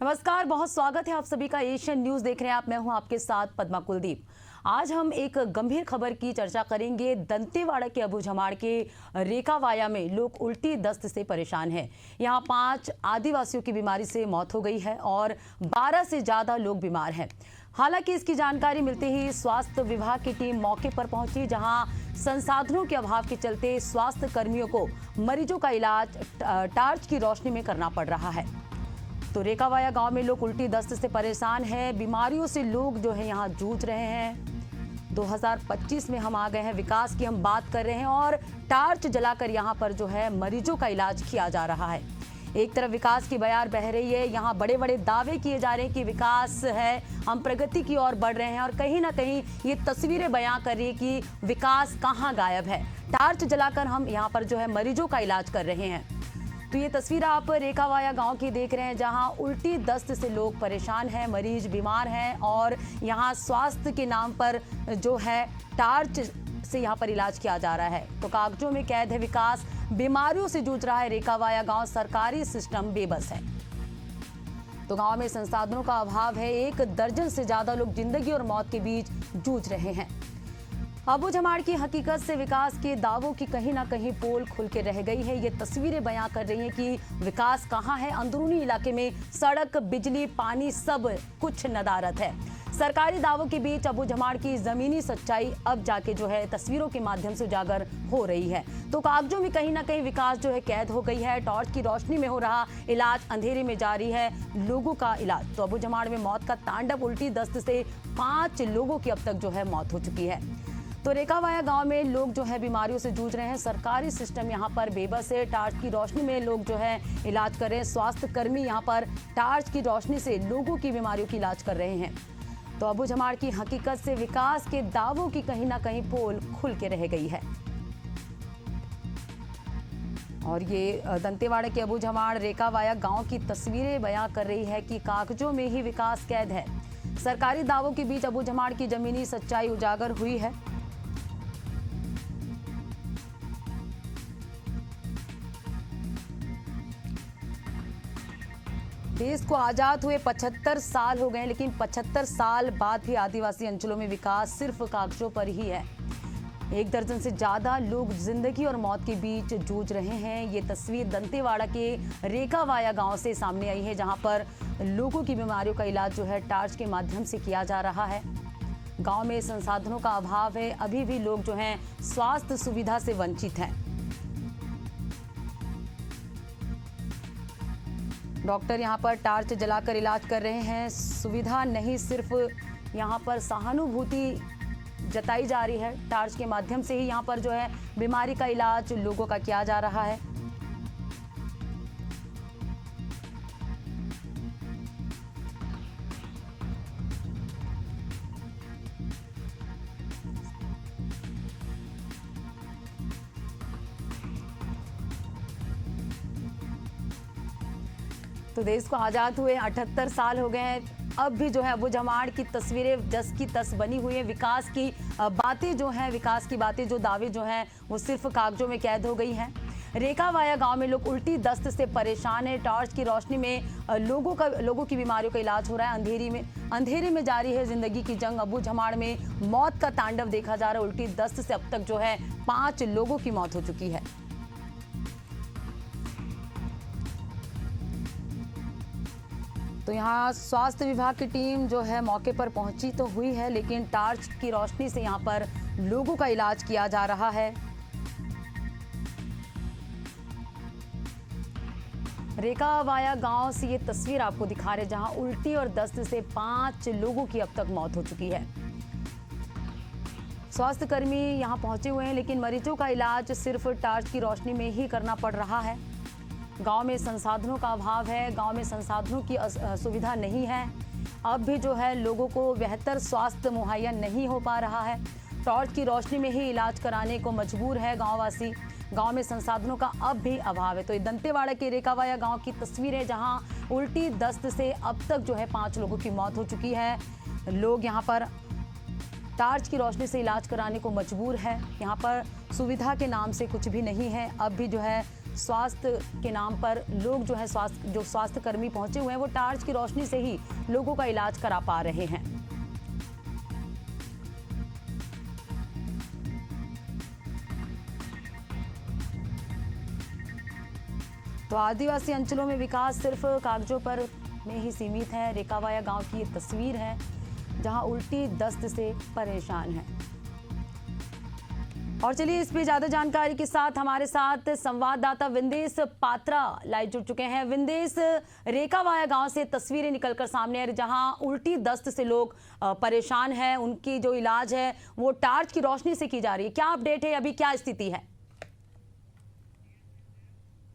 नमस्कार, बहुत स्वागत है आप सभी का एशियन न्यूज देख रहे हैं आप। मैं हूं आपके साथ पद्मा कुलदीप। आज हम एक गंभीर खबर की चर्चा करेंगे। दंतेवाड़ा के अबूझमाड़ के रेखावाया में लोग उल्टी दस्त से परेशान हैं। यहां 5 आदिवासियों की बीमारी से मौत हो गई है और 12 से ज्यादा लोग बीमार हैं। हालांकि इसकी जानकारी मिलते ही स्वास्थ्य विभाग की टीम मौके पर पहुंची, जहां संसाधनों के अभाव के चलते स्वास्थ्य कर्मियों को मरीजों का इलाज टार्च की रोशनी में करना पड़ रहा है। तो रेखावाया गांव में लोग उल्टी दस्त से परेशान हैं। बीमारियों से लोग जो है यहाँ जूझ रहे हैं। 2025 में हम आ गए हैं, विकास की हम बात कर रहे हैं और टार्च जलाकर यहाँ पर जो है मरीजों का इलाज किया जा रहा है। एक तरफ विकास की बयार बह रही है, यहाँ बड़े बड़े दावे किए जा रहे हैं कि विकास है, हम प्रगति की ओर बढ़ रहे हैं, और कहीं ना कहीं ये तस्वीरें बयां कर रही है कि विकास कहाँ गायब है। टार्च जलाकर हम यहाँ पर जो है मरीजों का इलाज कर रहे हैं। तो ये तस्वीर आप रेखावाया गांव की देख रहे हैं, जहां उल्टी दस्त से लोग परेशान हैं, मरीज बीमार हैं और यहां स्वास्थ्य के नाम पर जो है टार्च से यहां पर इलाज किया जा रहा है। तो कागजों में कैद है विकास, बीमारियों से जूझ रहा है रेखावाया गांव, सरकारी सिस्टम बेबस है। तो गांव में संसाधनों का अभाव है, 1 दर्जन से ज्यादा लोग जिंदगी और मौत के बीच जूझ रहे हैं। अबूझमाड़ की हकीकत से विकास के दावों की कहीं ना कहीं पोल खुल के रह गई है। ये तस्वीरें बयां कर रही हैं कि विकास कहां है। अंदरूनी इलाके में सड़क, बिजली, पानी सब कुछ नदारत है। सरकारी दावों के बीच अबूझमाड़ की जमीनी सच्चाई अब जाके जो है तस्वीरों के माध्यम से उजागर हो रही है। तो कागजों में कहीं ना कहीं विकास जो है कैद हो गई है। टॉर्च की रोशनी में हो रहा इलाज, अंधेरे में जारी है लोगों का इलाज। तो अबूझमाड़ में मौत का तांडव, उल्टी दस्त से 5 लोगों की अब तक जो है मौत हो चुकी है। तो रेखावाया गांव में लोग जो है बीमारियों से जूझ रहे हैं, सरकारी सिस्टम यहां पर बेबस है। टार्च की रोशनी में लोग जो है इलाज कर रहे हैं। स्वास्थ्य कर्मी यहां पर टार्च की रोशनी से लोगों की बीमारियों की इलाज कर रहे हैं। तो अबूझमाड़ की हकीकत से विकास के दावों की कहीं ना कहीं पोल खुल के रह गई है। और ये दंतेवाड़ा के अबूझमाड़ रेखावाया गांव की तस्वीरें बयां कर रही है कि कागजों में ही विकास कैद है। सरकारी दावों के बीच अबूझमाड़ की जमीनी सच्चाई उजागर हुई है। देश को आजाद हुए 75 साल हो गए, लेकिन 75 साल बाद भी आदिवासी अंचलों में विकास सिर्फ कागजों पर ही है। 1 दर्जन से ज्यादा लोग जिंदगी और मौत के बीच जूझ रहे हैं। ये तस्वीर दंतेवाड़ा के रेखावाया गांव से सामने आई है, जहां पर लोगों की बीमारियों का इलाज जो है टार्च के माध्यम से किया जा रहा है। गांव में संसाधनों का अभाव है, अभी भी लोग जो हैं स्वास्थ्य सुविधा से वंचित हैं। डॉक्टर यहां पर टार्च जलाकर इलाज कर रहे हैं। सुविधा नहीं, सिर्फ यहां पर सहानुभूति जताई जा रही है। टार्च के माध्यम से ही यहां पर जो है बीमारी का इलाज लोगों का किया जा रहा है। तो देश को आजाद हुए 78 साल हो गए हैं, अब भी जो है अबूझमाड़ की तस्वीरें जस की तस बनी हुई है। विकास की बातें जो हैं, विकास की बातें, जो दावे जो हैं, वो सिर्फ कागजों में कैद हो गई हैं। रेखावाया गांव में लोग उल्टी दस्त से परेशान है। टॉर्च की रोशनी में लोगों की बीमारियों का इलाज हो रहा है। अंधेरे में जारी है जिंदगी की जंग। अबूझमाड़ में मौत का तांडव देखा जा रहा है। उल्टी दस्त से अब तक जो है 5 लोगों की मौत हो चुकी है। तो यहाँ स्वास्थ्य विभाग की टीम जो है मौके पर पहुंची तो हुई है, लेकिन टार्च की रोशनी से यहाँ पर लोगों का इलाज किया जा रहा है। रेखावाया गांव से ये तस्वीर आपको दिखा रहे, जहां उल्टी और दस्त से 5 लोगों की अब तक मौत हो चुकी है। स्वास्थ्य कर्मी यहाँ पहुंचे हुए हैं, लेकिन मरीजों का इलाज सिर्फ टार्च की रोशनी में ही करना पड़ रहा है। गांव में संसाधनों का अभाव है, गांव में संसाधनों की सुविधा नहीं है। अब भी जो है लोगों को बेहतर स्वास्थ्य मुहैया नहीं हो पा रहा है। टॉर्च की रोशनी में ही इलाज कराने को मजबूर है गांववासी। गांव में संसाधनों का अब भी अभाव है। तो ये दंतेवाड़ा के रेखावाया गांव की तस्वीर है, जहां उल्टी दस्त से अब तक जो है 5 लोगों की मौत हो चुकी है। लोग यहां पर टार्च की रोशनी से इलाज कराने को मजबूर है। यहाँ पर सुविधा के नाम से कुछ भी नहीं है। अब भी जो है स्वास्थ्य के नाम पर लोग जो है स्वास्थ्य कर्मी पहुंचे हुए हैं वो टार्च की रोशनी से ही लोगों का इलाज करा पा रहे हैं। तो आदिवासी अंचलों में विकास सिर्फ कागजों पर में ही सीमित है। रेकावाया गांव की ये तस्वीर है जहां उल्टी दस्त से परेशान है। और चलिए इस पे ज्यादा जानकारी के साथ हमारे साथ संवाददाता विंदेश पात्रा लाइव जुड़ चुके हैं। विंदेश, रेकावाया गांव से तस्वीरें निकलकर सामने आ रही जहां उल्टी दस्त से लोग परेशान हैं, उनकी जो इलाज है वो टार्च की रोशनी से की जा रही है। क्या अपडेट है, अभी क्या स्थिति है?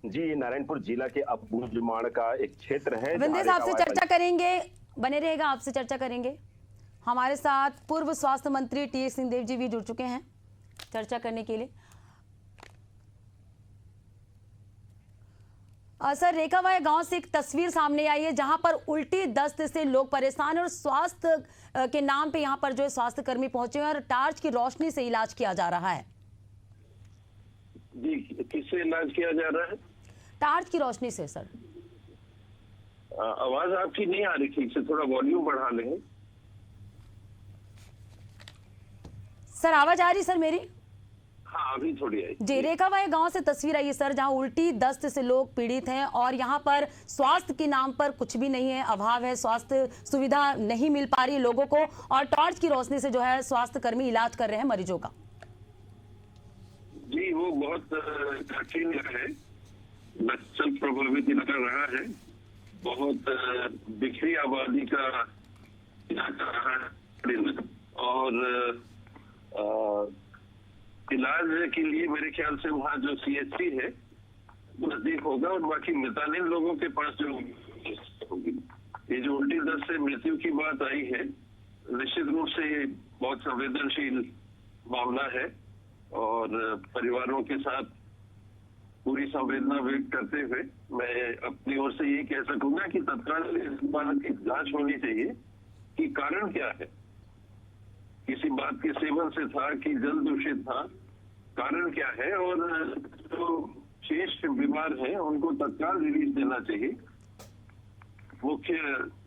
जी, नारायणपुर जिला के अबूझमाड़ का एक क्षेत्र है। विंदेश, आपसे चर्चा करेंगे, बने रहेगा, आपसे चर्चा करेंगे। हमारे साथ पूर्व स्वास्थ्य मंत्री टी.एस. सिंहदेव जी भी जुड़ चुके हैं चर्चा करने के लिए। सर, रेकावाया गांव से एक तस्वीर सामने आई है जहां पर उल्टी दस्त से लोग परेशान हैं और स्वास्थ्य के नाम पे यहां पर जो है स्वास्थ्य कर्मी पहुंचे हैं और टार्च की रोशनी से इलाज किया जा रहा है। जी, किससे इलाज किया जा रहा है? टार्च की रोशनी से सर। आवाज आपकी नहीं आ रही ठीक से, थोड़ा वॉल्यूम बढ़ा लेंगे। सर, आवाज आ रही सर मेरी? हाँ, अभी थोड़ी आई। जी, रेकावाया गांव से तस्वीर आई है सर जहां उल्टी दस्त से लोग पीड़ित हैं और यहां पर स्वास्थ्य के नाम पर कुछ भी नहीं है, अभाव है, स्वास्थ्य सुविधा नहीं मिल पा रही लोगों को और टॉर्च की रोशनी से जो है स्वास्थ्य कर्मी इलाज कर रहे हैं मरीजों का। जी, वो बहुत कठिन है, नक्सल प्रभावित इलाका रहा है, बहुत बिखरी आबादी का इलाका रहा है और इलाज के लिए मेरे ख्याल से वहाँ जो CHC है नजदीक होगा और बाकी मितानिन लोगों के पास जो होगी। ये जो उल्टी दस्त से मृत्यु की बात आई है, निश्चित रूप से ये बहुत संवेदनशील मामला है और परिवारों के साथ पूरी संवेदना व्यक्त करते हुए मैं अपनी ओर से ये कह सकूंगा कि तत्काल इस बात की जांच होनी चाहिए कि कारण क्या है, किसी बात के सेवन से था कि जल दूषित था, कारण क्या है और जो शेष बीमार हैं उनको तत्काल रिलीज देना चाहिए। मुख्य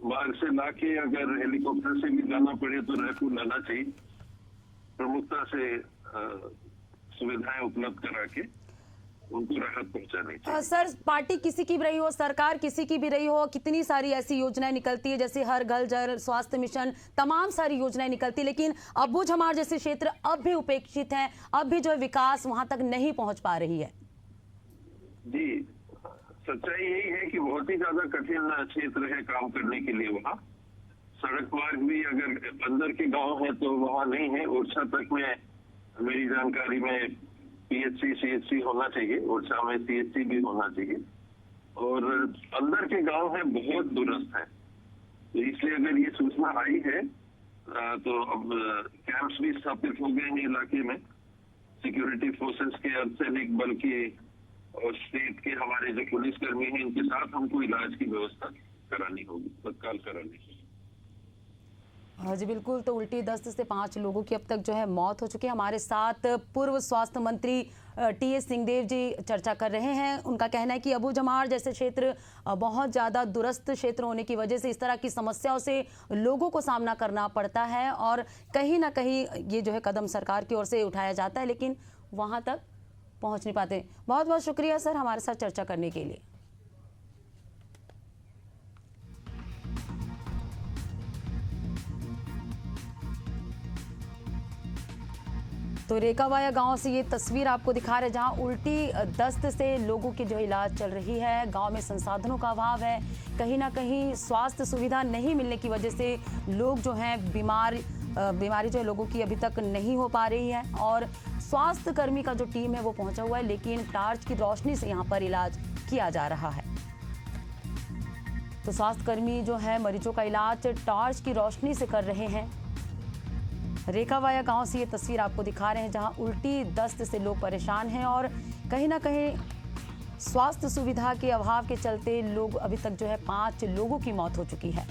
मार्ग से लाके अगर हेलीकॉप्टर से भी जाना पड़े तो रायपुर लाना चाहिए, प्रमुखता से सुविधाएं उपलब्ध करा के उनको राहत पहुंचानी चाहिए। सर, पार्टी किसी की भी रही हो, सरकार किसी की भी रही हो, कितनी सारी ऐसी योजनाएं निकलती है जैसे हर घर जल स्वास्थ्य मिशन, तमाम सारी योजनाएं निकलती, लेकिन अबूझमाड़ जैसे क्षेत्र अब भी उपेक्षित हैं, अब भी जो है विकास वहां तक नहीं पहुंच पा रही है। जी, सच्चाई यही है कि बहुत ही ज्यादा कठिन क्षेत्र है काम करने के लिए। वहाँ सड़क मार्ग भी अगर अंदर के गांव है तो वहाँ नहीं है। ओरछा तक में मेरी जानकारी में PHC CHC होना चाहिए, ओरछा में CHC भी होना चाहिए और अंदर के गांव है बहुत दूरस्थ है। तो इसलिए अगर ये सूचना आई है तो अब कैंप्स भी स्थापित हो गए हैं इलाके में, सिक्योरिटी फोर्सेस के, अर्धसैनिक बल के और स्टेट के हमारे जो पुलिसकर्मी हैं इनके साथ हमको इलाज की व्यवस्था करानी होगी, तत्काल करानी होगी। हाँ जी बिल्कुल। तो उल्टी दस्त से 5 लोगों की अब तक जो है मौत हो चुकी है। हमारे साथ पूर्व स्वास्थ्य मंत्री टी.एस. सिंहदेव जी चर्चा कर रहे हैं। उनका कहना है कि अबूझमाड़ जैसे क्षेत्र बहुत ज़्यादा दूरस्थ क्षेत्र होने की वजह से इस तरह की समस्याओं से लोगों को सामना करना पड़ता है और कहीं ना कहीं ये जो है कदम सरकार की ओर से उठाया जाता है लेकिन वहाँ तक पहुँच नहीं पाते। बहुत बहुत शुक्रिया सर हमारे साथ चर्चा करने के लिए। तो रेकावाया गांव से ये तस्वीर आपको दिखा रहे हैं जहां उल्टी दस्त से लोगों की जो इलाज चल रही है। गांव में संसाधनों का अभाव है, कहीं ना कहीं स्वास्थ्य सुविधा नहीं मिलने की वजह से लोग जो हैं बीमारी जो है लोगों की अभी तक नहीं हो पा रही है और स्वास्थ्य कर्मी का जो टीम है वो पहुंचा हुआ है लेकिन टार्च की रोशनी से यहाँ पर इलाज किया जा रहा है। तो स्वास्थ्य कर्मी जो है मरीजों का इलाज टार्च की रोशनी से कर रहे हैं। रेकावाया गांव से ये तस्वीर आपको दिखा रहे हैं जहां उल्टी दस्त से लोग परेशान हैं और कहीं ना कहीं स्वास्थ्य सुविधा के अभाव के चलते लोग अभी तक जो है 5 लोगों की मौत हो चुकी है।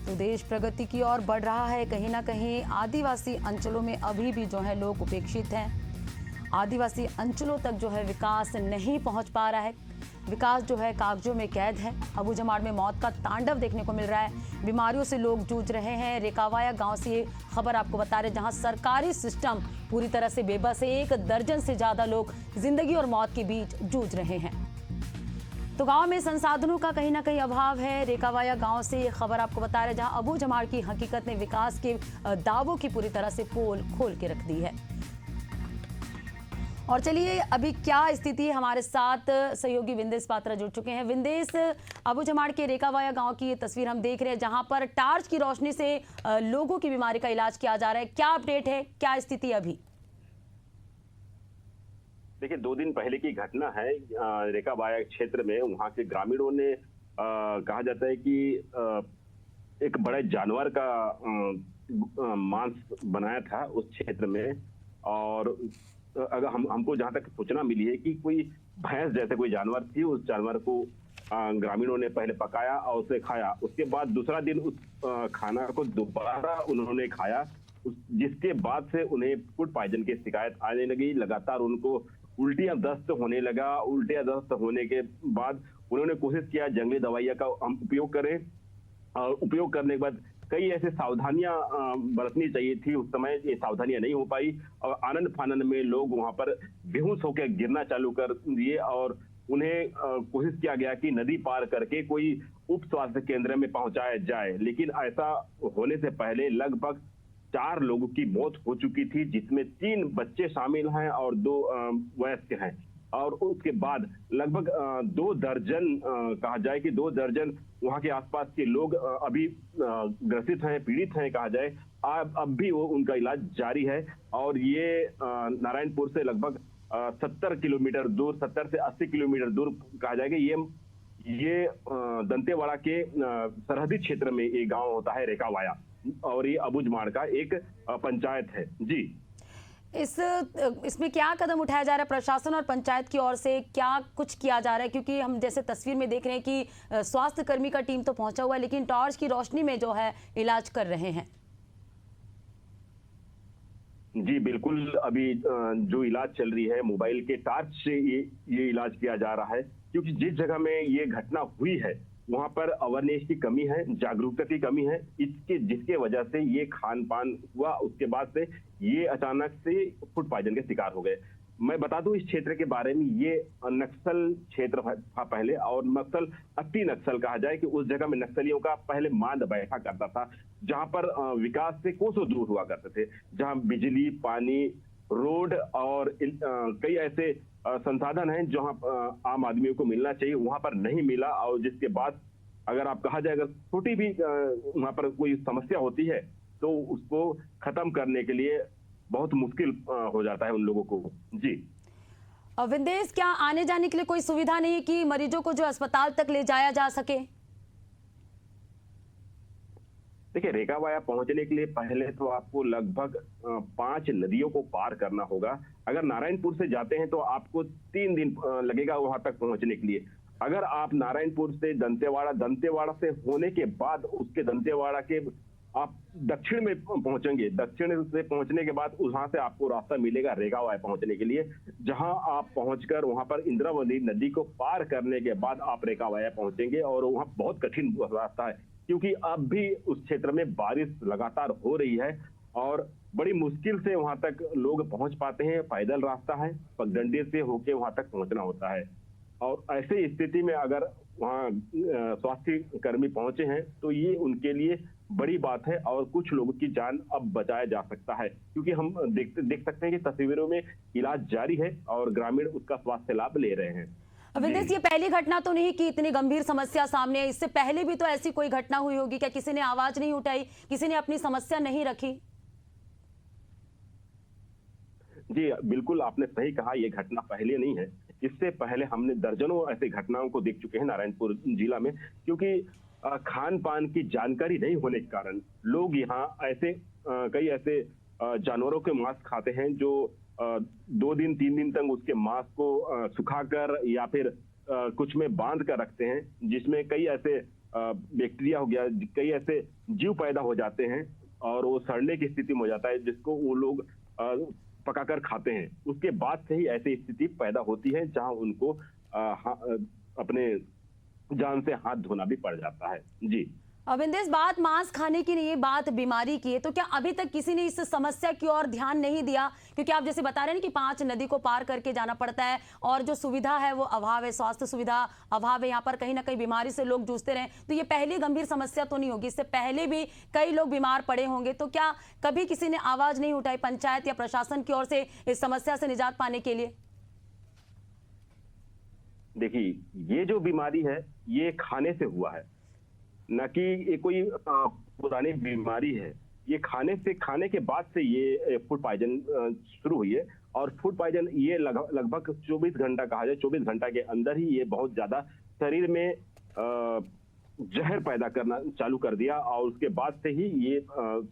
तो तो देश प्रगति की ओर बढ़ रहा है। कहीं ना कहीं आदिवासी अंचलों में अभी भी जो है लोग उपेक्षित हैं। आदिवासी अंचलों तक जो है विकास नहीं पहुंच पा रहा है। विकास जो है कागजों में कैद है। अबूझमाड़ में मौत का तांडव देखने को मिल रहा है। बीमारियों से लोग जूझ रहे हैं। रेकावाया गांव से ये खबर आपको बता रहे, जहां सरकारी सिस्टम पूरी तरह से बेबस है। 1 दर्जन से ज्यादा लोग जिंदगी और मौत के बीच जूझ रहे हैं। तो गांव में संसाधनों का कहीं ना कहीं अभाव है। रेकावाया गांव से ये खबर आपको बता रहे, जहां अबूझमाड़ की हकीकत ने विकास के दावों की पूरी तरह से पोल खोल के रख दी है। और चलिए अभी क्या स्थिति है, हमारे साथ सहयोगी विंदेश पात्रा जुड़ चुके हैं। विंदेश, अबूझमाड़ के रेकावाया गांव की ये तस्वीर हम देख रहे हैं, जहां पर टार्च की रोशनी से लोगों की बीमारी का इलाज किया जा रहा है। क्या अपडेट है, क्या स्थिति अभी? देखिए, 2 दिन पहले की घटना है रेकावाया क्षेत्र में। वहां के ग्रामीणों ने कहा जाता है कि एक बड़े जानवर का मांस बनाया था उस क्षेत्र में। और अगर हमको जहां तक सूचना मिली है कि कोई भैंस जैसे कोई जानवर थी, उस जानवर को ग्रामीणों ने पहले पकाया और उसे खाया। उसके बाद दूसरा दिन उस खाना को दोबारा उन्होंने खाया, जिसके बाद से उन्हें फूड पॉइजन की शिकायत आने लगी। लगातार उनको उल्टियां दस्त होने लगा। उल्टियां दस्त होने के बाद उन्होंने कोशिश किया जंगली दवाइयां का हम उपयोग करें, और उपयोग करने के बाद कई ऐसे सावधानियां बरतनी चाहिए थी। उस समय ये सावधानियां नहीं हो पाई और आनंद फानंद में लोग वहां पर बेहोश होकर गिरना चालू कर दिए। और उन्हें कोशिश किया गया कि नदी पार करके कोई उप स्वास्थ्य केंद्र में पहुंचाया जाए, लेकिन ऐसा होने से पहले लगभग 4 लोगों की मौत हो चुकी थी, जिसमें 3 बच्चे शामिल हैं और 2 वयस्क हैं। और उसके बाद लगभग 2 दर्जन कहा जाए कि 2 दर्जन वहां के आसपास के लोग अभी ग्रसित हैं, पीड़ित हैं कहा जाए। अब भी वो उनका इलाज जारी है। और ये नारायणपुर से लगभग 70 किलोमीटर दूर, 70 से 80 किलोमीटर दूर कहा जाएगा। ये दंतेवाड़ा के सरहदी क्षेत्र में ये गांव होता है रेकावाया, और ये अबूझमाड़ का एक पंचायत है। जी, इसमें क्या कदम उठाया जा रहा है प्रशासन और पंचायत की ओर से? क्या कुछ किया जा रहा है? क्योंकि हम जैसे तस्वीर में देख रहे हैं कि स्वास्थ्य कर्मी का टीम तो पहुंचा हुआ है, लेकिन टॉर्च की रोशनी में जो है इलाज कर रहे हैं। जी बिल्कुल, अभी जो इलाज चल रही है मोबाइल के टार्च से ये इलाज किया जा रहा है, क्योंकि जिस जगह में ये घटना हुई है वहां पर अवेयरनेस की कमी है, जागरूकता की कमी है। जिसके वजह से ये खान पान हुआ, उसके बाद से ये अचानक से फूड पॉइजन के शिकार हो गए। मैं बता दूं इस क्षेत्र के बारे में, ये नक्सल क्षेत्र था पहले, और नक्सल अति नक्सल कहा जाए कि उस जगह में नक्सलियों का पहले मांद बैठा करता था, जहां पर विकास से कोसों दूर हुआ करते थे, जहां बिजली, पानी, रोड और कई ऐसे संसाधन हैं जहां आम आदमियों को मिलना चाहिए, वहां पर नहीं मिला। और जिसके बाद अगर आप कहा जाए, अगर छोटी भी वहां पर कोई समस्या होती है तो उसको खत्म करने के लिए बहुत मुश्किल हो जाता है उन लोगों को। जी विंदेश, क्या आने जाने के लिए कोई सुविधा नहीं है कि मरीजों को जो अस्पताल तक ले जाया जा सके? देखिए, रेकावाया पहुंचने के लिए पहले तो आपको लगभग 5 नदियों को पार करना होगा। अगर नारायणपुर से जाते हैं तो आपको 3 दिन लगेगा वहां तक पहुंचने के लिए। अगर आप नारायणपुर से दंतेवाड़ा से होने के बाद उसके दंतेवाड़ा के आप दक्षिण में पहुंचेंगे, दक्षिण से पहुंचने के बाद वहां से आपको रास्ता मिलेगा रेकावाया पहुंचने के लिए, जहां आप पहुंचकर वहां पर इंद्रावती नदी को पार करने के बाद आप रेकावाया पहुंचेंगे। और वहां बहुत कठिन रास्ता है, क्योंकि अब भी उस क्षेत्र में बारिश लगातार हो रही है और बड़ी मुश्किल से वहां तक लोग पहुंच पाते हैं। पैदल रास्ता है, पगडंडी से होके वहां तक पहुंचना होता है। और ऐसे स्थिति में अगर वहां स्वास्थ्य कर्मी पहुंचे हैं तो ये उनके लिए बड़ी बात है, और कुछ लोगों की जान अब बचाया जा सकता है, क्योंकि हम देख सकते हैं कि तस्वीरों में इलाज जारी है और ग्रामीण उसका स्वास्थ्य लाभ ले रहे हैं। विंदेश, ये पहली घटना तो नहीं कि इतनी गंभीर समस्या सामने है? इससे पहले भी तो ऐसी कोई घटना हुई होगी, क्या किसी ने आवाज नहीं उठाई, किसी ने अपनी समस्या नहीं रखी? जी बिल्कुल, आपने सही कहा, ये घटना पहले नहीं है। इससे पहले हमने दर्जनों ऐसी घटनाओं को देख चुके हैं नारायणपुर जिला में, क्योंकि खान पान की जानकारी नहीं होने के कारण लोग यहाँ कई ऐसे जानवरों के मांस खाते हैं जो 2 दिन 3 दिन तक उसके मांस को सुखाकर या फिर कुछ में बांध कर रखते हैं, जिसमें कई ऐसे बैक्टीरिया हो गया, कई ऐसे जीव पैदा हो जाते हैं और वो सड़ने की स्थिति में हो जाता है, जिसको वो लोग पकाकर खाते हैं। उसके बाद से ही ऐसी स्थिति पैदा होती है जहां उनको अपने जान से हाथ धोना भी पड़ जाता है। जी अविंदेश, बात मांस खाने की नहीं है, बात बीमारी की है, तो क्या अभी तक किसी ने इस समस्या की ओर ध्यान नहीं दिया? क्योंकि आप जैसे बता रहे हैं कि 5 नदी को पार करके जाना पड़ता है और जो सुविधा है वो अभाव है, स्वास्थ्य सुविधा अभाव है, यहाँ पर कहीं ना कहीं बीमारी से लोग जूझते रहे, तो ये पहली गंभीर समस्या तो नहीं होगी? इससे पहले भी कई लोग बीमार पड़े होंगे, तो क्या कभी किसी ने आवाज नहीं उठाई पंचायत या प्रशासन की ओर से इस समस्या से निजात पाने के लिए? देखिए, ये जो बीमारी है ये खाने से हुआ है, न कि ये कोई पुरानी बीमारी है। ये खाने के बाद से ये फूड पॉइजन शुरू हुई है और फूड पॉइजन ये लगभग 24 घंटा कहा जाए, 24 घंटा के अंदर ही ये बहुत ज्यादा शरीर में जहर पैदा करना चालू कर दिया और उसके बाद से ही ये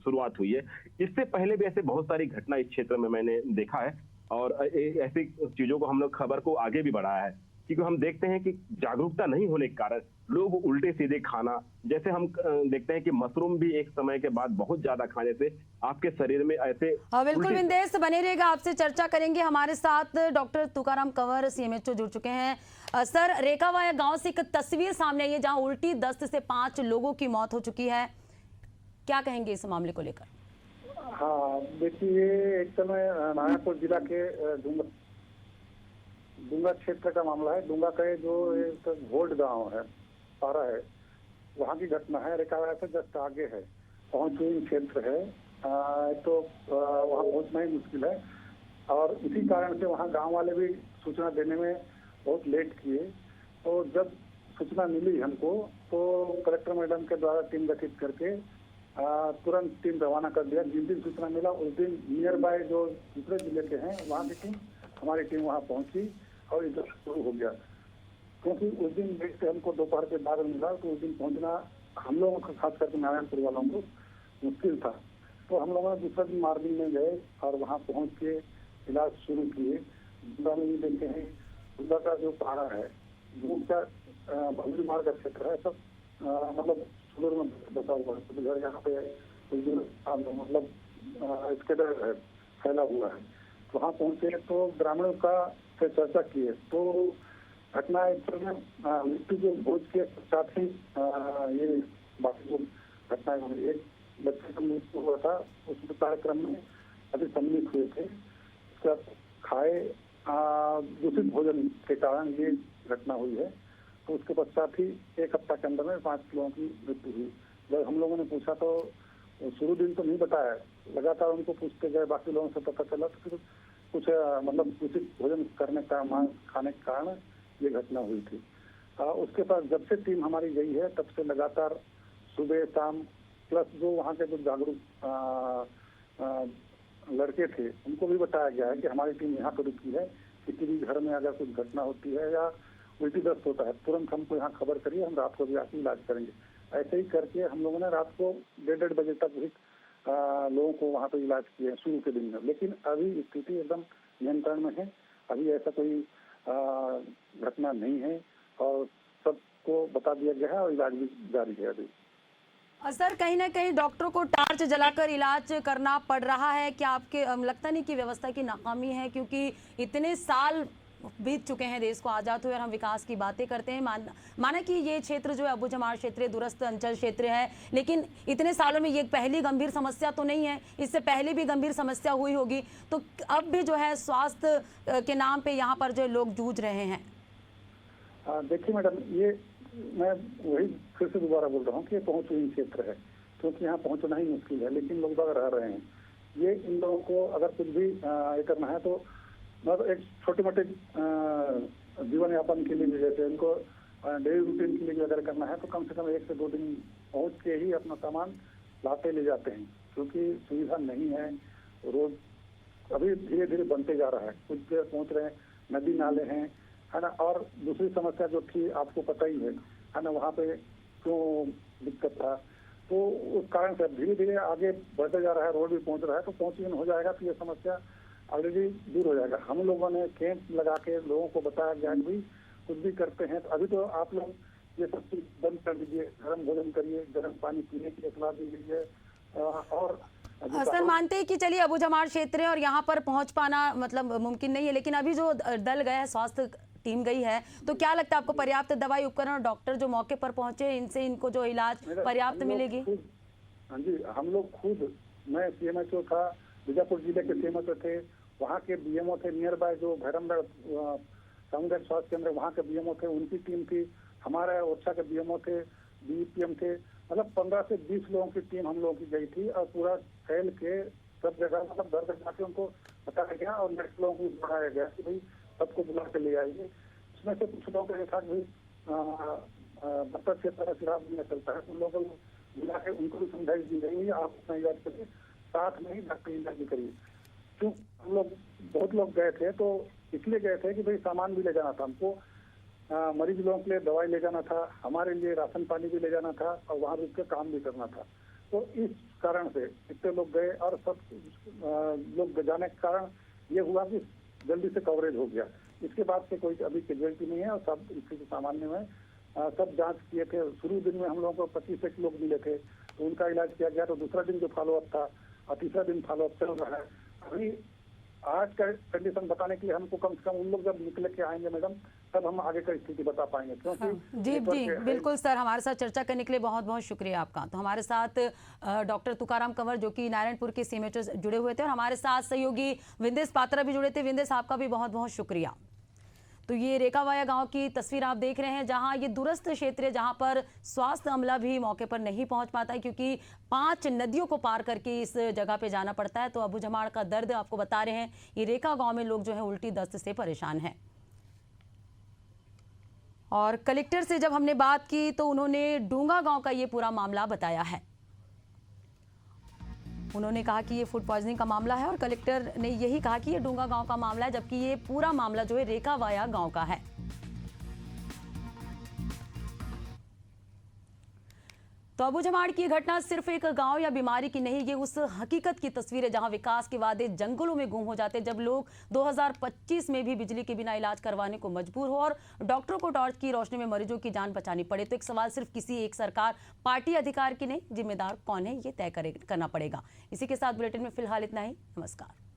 शुरुआत हुई है। इससे पहले भी ऐसे बहुत सारी घटना इस क्षेत्र में मैंने देखा है और ऐसी चीजों को हम लोग खबर को आगे भी बढ़ाया है, क्योंकि हम देखते हैं कि जागरूकता नहीं होने के कारण लोग उल्टे सीधे खाना, जैसे हम देखते हैं कि मशरूम भी एक समय के बाद बहुत ज्यादा खाने से आपके शरीर में ऐसे बिल्कुल विंदेश बने रहेगा, आपसे चर्चा करेंगे। हमारे साथ डॉक्टर तुकाराम कंवर CMHO जुड़ चुके हैं। सर, रेखावाया गांव से एक तस्वीर सामने आई है जहां उल्टी दस्त से 5 लोगों की मौत हो चुकी है, क्या कहेंगे इस मामले को लेकर? हाँ, देखिए, एक समय नारायणपुर जिला के डूंगा क्षेत्र का मामला है। डूंगा का जो एक घोल्ड गांव है, पारा है, वहाँ की घटना है। रेखावाया से जस्ट आगे है, पहुंचुई क्षेत्र है, तो वहाँ पहुंचना ही मुश्किल है और इसी कारण से वहाँ गांव वाले भी सूचना देने में बहुत लेट किए। तो जब सूचना मिली हमको तो कलेक्टर मैडम के द्वारा टीम गठित करके तुरंत टीम रवाना कर दिया। जिस दिन सूचना मिला उस दिन नियर बाय जो दूसरे जिले के हैं वहाँ की टीम, हमारी टीम वहाँ पहुंची और इधर शुरू हो गया। क्योंकि उस दिन लेट से हमको दोपहर के बाद मिला तो उस दिन पहुंचना हम लोगों को, खास करके नारायणपुर वालों को मुश्किल था। तो हम लोगों ने दूसरे दिन मॉर्निंग में गए और वहाँ पहुँच के इलाज शुरू किए। दुर्गा में भी देखते हैं, दुर्गा का जो पारा है वो क्या भगवी मार्ग का क्षेत्र है, सब मतलब सुदूर में बसा हुआ है। घर यहाँ पे मतलब स्केटर है, फैला हुआ है। वहाँ पहुंचे तो ग्रामीणों का से चर्चा किए तो घटना मृत्यु के भोज के साथ ही ये बाकी जो घटनाएं हुई। एक बच्चे का मृत्यु हुआ था, उस कार्यक्रम में अभी सम्मिलित हुए थे, उसका खाए दूषित भोजन के कारण ये घटना हुई है। तो उसके पश्चात ही 1 हफ्ता के अंदर में 5 लोगों की मृत्यु हुई। जब हम लोगों ने पूछा तो शुरू दिन तो नहीं बताया, लगातार उनको पूछते गए, बाकी लोगों से पता चला तो फिर कुछ मतलब दूषित भोजन करने का, मांस खाने के कारण ये घटना हुई थी। उसके बाद जब से टीम हमारी गई है तब से लगातार सुबह शाम प्लस जो वहाँ के जो जागरूक लड़के थे उनको भी बताया गया है कि हमारी टीम यहाँ पर रुकी है, किसी भी घर में अगर कुछ घटना होती है या उल्टी दस्त होता है तुरंत हमको यहाँ खबर करिए, हम रात को भी आके इलाज करेंगे। ऐसे ही करके हम लोगों ने रात को 1:30 बजे तक भी लोगों को वहाँ पे इलाज किए शुरू के दिन में। लेकिन अभी स्थिति एकदम नियंत्रण में है, अभी ऐसा कोई घटना नहीं है और सबको बता दिया गया है और इलाज भी जारी है अभी। सर, कहीं ना कहीं डॉक्टरों को टार्च जलाकर इलाज करना पड़ रहा है, क्या आपके लगता नहीं कि व्यवस्था की नाकामी है? क्योंकि इतने साल बीत चुके हैं देश को आज़ाद हुए और हम विकास की बातें करते हैं। माना कि ये क्षेत्र जो है अबूझमाड़ क्षेत्र, दूरस्थ अंचल क्षेत्र है, लेकिन इतने सालों में ये पहली गंभीर समस्या तो नहीं है, इससे पहले भी गंभीर समस्या हुई होगी, तो अब भी जो है स्वास्थ्य के नाम पे यहाँ पर जो लोग जूझ रहे हैं। देखिए मैडम, ये मैं वही फिर से दोबारा बोल रहा हूँ कि ये पहुंचुई क्षेत्र है, क्योंकि यहाँ पहुंचना ही मुश्किल है, लेकिन लोग बाग रह रहे हैं। ये इन लोगों को अगर कुछ भी ये करना है तो मतलब एक छोटे मोटे जीवन यापन के लिए भी, जैसे इनको डेली रूटीन के लिए भी अगर करना है तो कम से कम 1 से 2 दिन पहुंच के ही अपना सामान लाते ले जाते हैं, क्योंकि सुविधा नहीं है। रोड अभी धीरे धीरे बनते जा रहा है, कुछ देर पहुंच रहे हैं, नदी नाले हैं, है ना। और दूसरी समस्या जो थी आपको पता ही है ना, वहाँ पे क्यों दिक्कत था, तो उस कारण से धीरे धीरे आगे बढ़ते जा रहा है, रोड भी पहुंच रहा है, तो पहुंचन हो जाएगा तो ये समस्या ऑलरेडी दूर हो जाएगा। हम लोगों ने कैंप लगा के लोगों को बताया गया कि कुछ भी करते हैं। तो अभी तो आप लोग ये सब चीज बंद कर दीजिए, गर्म भोजन करिए, गर्म पानी पीने की सलाह दी गई है। और सर मानते हैं कि चलिए अबूझमाड़ क्षेत्र है और यहाँ पर पहुंच पाना मतलब मुमकिन नहीं है, लेकिन अभी जो दल गया है, स्वास्थ्य टीम गई है, तो क्या लगता है आपको पर्याप्त दवाई उपकरण और डॉक्टर जो मौके पर पहुंचे, इनसे इनको जो इलाज पर्याप्त मिलेगी? हाँ जी, हम लोग खुद, मैं सीएमएचओ था, बीजापुर जिले के सीएमएचओ थे, वहाँ के बीएमओ थे, नियर बाय जो भैरमगढ़ सामुदायिक स्वास्थ्य केंद्र वहाँ के बीएमओ थे, उनकी टीम थी, हमारे ओरछा के बीएमओ थे, बीपीएम थे, मतलब 15 से 20 लोगों की टीम हम लोगों की गई थी और पूरा फैल के सब जगह मतलब घर घर जाके उनको बताया गया और नेक्स्ट लोगों को बढ़ाया गया कि भाई सबको बुला के ले आइए। इसमें से कुछ लोगों के साथ भी बत्तर क्षेत्र में शराब नहीं चलता है, उन लोगों को बुला के उनको भी समझाई दी गई आप अपना इलाज करिए, साथ में ही डॉक्टर इलाज भी करिए। क्यों हम लोग बहुत लोग गए थे तो इसलिए गए थे कि भाई सामान भी ले जाना था हमको, मरीज लोगों के लिए दवाई ले जाना था, हमारे लिए राशन पानी भी ले जाना था और वहाँ रुक के काम भी करना था। तो इस कारण से इतने लोग गए और सब लोग जाने के कारण ये हुआ कि जल्दी से कवरेज हो गया। इसके बाद से कोई अभी कैजुअलिटी नहीं है और सब स्थिति सामान्य में। सब जांच किए थे, शुरू दिन में हम लोगों को 25 लोग मिले थे तो उनका इलाज किया गया, तो दूसरा दिन जो फॉलोअप था और तीसरा दिन फॉलोअप चल रहा है। अभी आज का कंडीशन बताने के लिए हमको कम से कम उन लोग जब निकले के आएंगे मैडम, तब हम आगे का स्थिति बता पाएंगे, क्योंकि हाँ, जी बिल्कुल सर, हमारे साथ चर्चा करने के लिए बहुत बहुत शुक्रिया आपका। तो हमारे साथ डॉक्टर तुकाराम कंवर जो कि नारायणपुर के सीएमएचओ जुड़े हुए थे और हमारे साथ सहयोगी विंदेश पात्रा भी जुड़े थे। विंदेश आपका भी बहुत बहुत शुक्रिया। तो ये रेखावाया गांव की तस्वीर आप देख रहे हैं, जहां ये दूरस्थ क्षेत्र है, जहां पर स्वास्थ्य अमला भी मौके पर नहीं पहुंच पाता है क्योंकि 5 नदियों को पार करके इस जगह पे जाना पड़ता है। तो अबूझमाड़ का दर्द आपको बता रहे हैं, ये रेखा गांव में लोग जो है उल्टी दस्त से परेशान हैं। और कलेक्टर से जब हमने बात की तो उन्होंने डूंगा गांव का ये पूरा मामला बताया है। उन्होंने कहा कि ये फूड पॉइजनिंग का मामला है और कलेक्टर ने यही कहा कि ये डूंगा गांव का मामला है, जबकि ये पूरा मामला जो है रेखावाया गांव का है। तो अबूझमाड़ की घटना सिर्फ एक गांव या बीमारी की नहीं, ये उस हकीकत की तस्वीर है जहां विकास के वादे जंगलों में गुम हो जाते, जब लोग 2025 में भी बिजली के बिना इलाज करवाने को मजबूर हो और डॉक्टरों को टॉर्च की रोशनी में मरीजों की जान बचानी पड़े। तो एक सवाल सिर्फ किसी एक सरकार, पार्टी, अधिकार की नहीं, जिम्मेदार कौन है ये तय करना पड़ेगा। इसी के साथ बुलेटिन में फिलहाल इतना ही। नमस्कार।